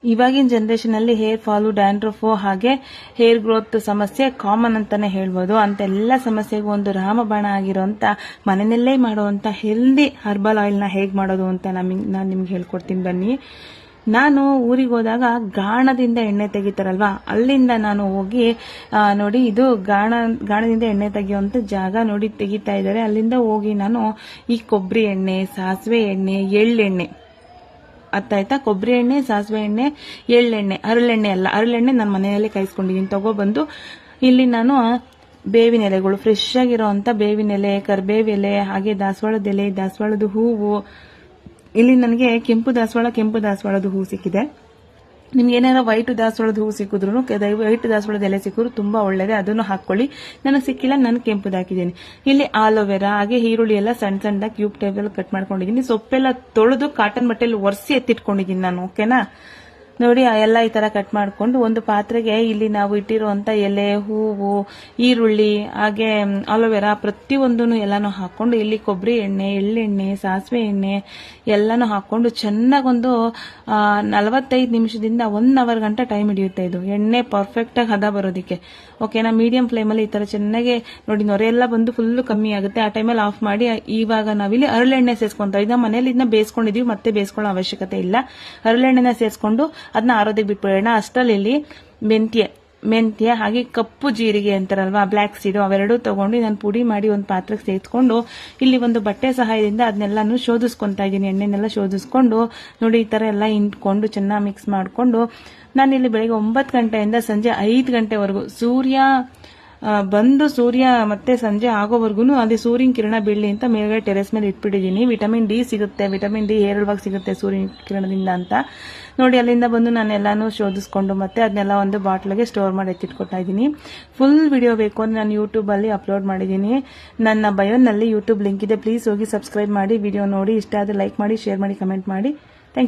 ಇವಾಗಿನ ಜನರೇಷನ್ ಅಲ್ಲಿ hair fall, dandruff ಹಾಗೆ ಹೇರ್ ಗ್ರೋತ್ ಸಮಸ್ಯೆ ಕಾಮನ್ ಅಂತಾನೆ ಹೇಳ್ಬೋದು. ಅಂತೆಲ್ಲ ಸಮಸ್ಯೆಗೂ ಒಂದು ರಾಮಬಾಣ ಆಗಿರೋಂತ ಮನೆಯಲ್ಲೇ ಮಾಡುವಂತ ಹೆಲ್ದಿ ಹರ್ಬಲ್ ಆಯಿಲ್ ನ ಹೇಗ್ ಮಾಡೋದು ಅಂತ ನಾನು ನಿಮ್ಗೆ ಹೇಳ್ಕೊಡ್ತೀನಿ ಬನ್ನಿ. ನಾನು ಊರಿಗೆ ಹೋದಾಗ ಗಾಣದಿಂದ ಎಣ್ಣೆ ತೆಗಿತಾರಲ್ವಾ, ಅಲ್ಲಿಂದ ನಾನು ಹೋಗಿ ನೋಡಿ ಇದು ಗಾಣದಿಂದ ಎಣ್ಣೆ ತೆಗಿಯುವಂತ ಜಾಗ ನೋಡಿ ತೆಗಿತಾ ಇದ್ದಾರೆ. ಅಲ್ಲಿಂದ ಹೋಗಿ ನಾನು ಈ ಕೊಬ್ಬರಿ ಎಣ್ಣೆ, ಸಾಸಿವೆ ಎಣ್ಣೆ, ಎಳ್ಳೆಣ್ಣೆ ಅರ್ಥ ಆಯ್ತಾ, ಕೊಬ್ಬರಿ ಎಣ್ಣೆ, ಸಾಸಿವೆ ಎಣ್ಣೆ, ಎಳ್ಳೆಣ್ಣೆ, ಹರಳೆಣ್ಣೆ ಅಲ್ಲ, ಹರಳೆಣ್ಣೆ ನಾನು ಮನೆಯಲ್ಲೇ ಕಾಯಿಸ್ಕೊಂಡಿದ್ದೀನಿ. ತಗೊಬಂದು ಇಲ್ಲಿ ನಾನು ಬೇವಿನ ಎಲೆಗಳು, ಫ್ರೆಶ್ ಆಗಿರೋಂಥ ಬೇವಿನ ಎಲೆ, ಕರಿಬೇವು ಎಲೆ, ಹಾಗೆ ದಾಸವಾಳದ ಎಲೆ, ದಾಸವಾಳದ ಹೂವು. ಇಲ್ಲಿ ನನಗೆ ಕೆಂಪು ದಾಸವಾಳದ ಹೂವು ಸಿಕ್ಕಿದೆ. ನಿಮ್ಗೆ ಏನಾರ ವೈಟ್ ದಾಸವಾಳದ ಹೂವು ಸಿಕ್ಕಿದ್ರು, ವೈಟ್ ದಾಸವಾಳದ ಎಲೆ ಸಿಕ್ಕಿದ್ರು ತುಂಬಾ ಒಳ್ಳೇದೆ, ಅದನ್ನು ಹಾಕೊಳ್ಳಿ. ನನಗೆ ಸಿಕ್ಕಿಲ್ಲ, ನಾನು ಕೆಂಪುದು ಹಾಕಿದ್ದೀನಿ. ಇಲ್ಲಿ ಆಲೋವೆರಾ ಹಾಗೆ ಈರುಳ್ಳಿ ಎಲ್ಲ ಸಣ್ಣ ಸಣ್ಣದಾಗಿ ಕ್ಯೂಬ್ ಟೈಪ್ ಎಲ್ಲ ಕಟ್ ಮಾಡ್ಕೊಂಡಿದ್ದೀನಿ. ಸೊಪ್ಪೆಲ್ಲ ತೊಳೆದು ಕಾಟನ್ ಬಟ್ಟೆಯಲ್ಲಿ ಒರೆಸಿ ಎತ್ತಿಟ್ಕೊಂಡಿದ್ದೀನಿ ನಾನು. ಓಕೆನಾ, ನೋಡಿ ಎಲ್ಲ ಈ ತರ ಕಟ್ ಮಾಡ್ಕೊಂಡು ಒಂದು ಪಾತ್ರೆಗೆ ಇಲ್ಲಿ ನಾವು ಇಟ್ಟಿರುವಂತ ಎಲೆ, ಹೂವು, ಈರುಳ್ಳಿ ಹಾಗೆ ಆಲೋವೆರಾ ಪ್ರತಿಯೊಂದನ್ನು ಎಲ್ಲಾನು ಹಾಕೊಂಡು ಇಲ್ಲಿ ಕೊಬ್ಬರಿ ಎಣ್ಣೆ, ಎಳ್ಳೆಣ್ಣೆ, ಸಾಸಿವೆ ಎಣ್ಣೆ ಎಲ್ಲಾನು ಹಾಕೊಂಡು ಚೆನ್ನಾಗೊಂದು 45 ನಿಮಿಷದಿಂದ 1 ಅವರ್ ಗಂಟೆ ಟೈಮ್ ಹಿಡಿಯುತ್ತೆ ಇದು ಎಣ್ಣೆ ಪರ್ಫೆಕ್ಟ್ ಆಗಿ ಹದ ಬರೋದಿಕ್ಕೆ. ಓಕೆನಾ, ಮೀಡಿಯಂ ಫ್ಲೇಮ್ ಅಲ್ಲಿ ಈ ತರ ಚೆನ್ನಾಗಿ ನೋಡಿ ನೊರೆ ಎಲ್ಲ ಬಂದು ಫುಲ್ ಕಮ್ಮಿ ಆಗುತ್ತೆ. ಆ ಟೈಮಲ್ಲಿ ಆಫ್ ಮಾಡಿ ಇವಾಗ ನಾವಿಲ್ಲಿ ಹರಳೆಣ್ಣೆ ಸೇರಿಸ್ಕೊಂತ ಇದನ್ನ ಮನೇಲಿ ಇದನ್ನ ಬೇಯಿಸ್ಕೊಂಡಿದೀವಿ, ಮತ್ತೆ ಬೇಯಿಸ್ಕೊಳ್ಳೋ ಅವಶ್ಯಕತೆ ಇಲ್ಲ. ಹರಳೆಣ್ಣೆನ ಸೇರಿಸ್ಕೊಂಡು ಅದನ್ನ ಆರೋದಕ್ಕೆ ಬಿಟ್ಬಿಡೋಣ. ಅಷ್ಟರಲ್ಲಿ ಇಲ್ಲಿ ಮೆಂತ್ಯ ಹಾಗೆ ಕಪ್ಪು ಜೀರಿಗೆ ಅಂತಾರಲ್ವಾ, ಬ್ಲಾಕ್ ಸೀಡು, ಅವೆರಡೂ ತಗೊಂಡು ನಾನು ಪುಡಿ ಮಾಡಿ ಒಂದು ಪಾತ್ರೆಗೆ ಸೇರಿಸ್ಕೊಂಡು ಇಲ್ಲಿ ಒಂದು ಬಟ್ಟೆ ಸಹಾಯದಿಂದ ಅದನ್ನೆಲ್ಲಾನು ಶೋಧಿಸ್ಕೊಂತಾ ಇದ್ದೀನಿ. ಎಣ್ಣೆನೆಲ್ಲ ಶೋಧಿಸ್ಕೊಂಡು ನೋಡಿ ಈ ತರ ಎಲ್ಲ ಇಂಟ್ಕೊಂಡು ಚೆನ್ನಾಗಿ ಮಿಕ್ಸ್ ಮಾಡ್ಕೊಂಡು ನಾನಿಲ್ಲಿ ಬೆಳಿಗ್ಗೆ 9 ಗಂಟೆಯಿಂದ ಸಂಜೆ 5 ಗಂಟೆವರೆಗೂ ಸೂರ್ಯ ಮತ್ತೆ ಸಂಜೆ ಆಗೋವರೆಗೂ ಅದೇ ಸೂರ್ಯನ ಕಿರಣ ಬೀಳಲಿ ಅಂತ ಮೇಲ್ಗಡೆ ಟೆರೆಸ್ ಮೇಲೆ ಇಟ್ಬಿಟ್ಟಿದ್ದೀನಿ. ವಿಟಮಿನ್ ಡಿ ಸಿಗುತ್ತೆ, ವಿಟಮಿನ್ ಡಿ ಹೇರಳವಾಗಿ ಸಿಗುತ್ತೆ ಸೂರ್ಯನ ಕಿರಣದಿಂದ ಅಂತ ನೋಡಿ. ಅಲ್ಲಿಂದ ಬಂದು ನಾನು ಎಲ್ಲಾನು ಶೋಧಿಸ್ಕೊಂಡು ಮತ್ತೆ ಅದನ್ನೆಲ್ಲ ಒಂದು ಬಾಟ್ಲಿಗೆ ಸ್ಟೋರ್ ಮಾಡಿ ಎತ್ತಿಟ್ಕೊತಾ ಇದ್ದೀನಿ. ಫುಲ್ ವಿಡಿಯೋ ಬೇಕು ಅಂದ್ರೆ ನಾನು ಯೂಟ್ಯೂಬ್ ಅಲ್ಲಿ ಅಪ್ಲೋಡ್ ಮಾಡಿದ್ದೀನಿ. ನನ್ನ ಬಯೋನಲ್ಲಿ ಯೂಟ್ಯೂಬ್ ಲಿಂಕ್ ಇದೆ, ಪ್ಲೀಸ್ ಹೋಗಿ ಸಬ್ಸ್ಕ್ರೈಬ್ ಮಾಡಿ, ವಿಡಿಯೋ ನೋಡಿ. ಇಷ್ಟ ಆದ್ರೆ ಲೈಕ್ ಮಾಡಿ, ಶೇರ್ ಮಾಡಿ, ಕಮೆಂಟ್ ಮಾಡಿ. Thank you.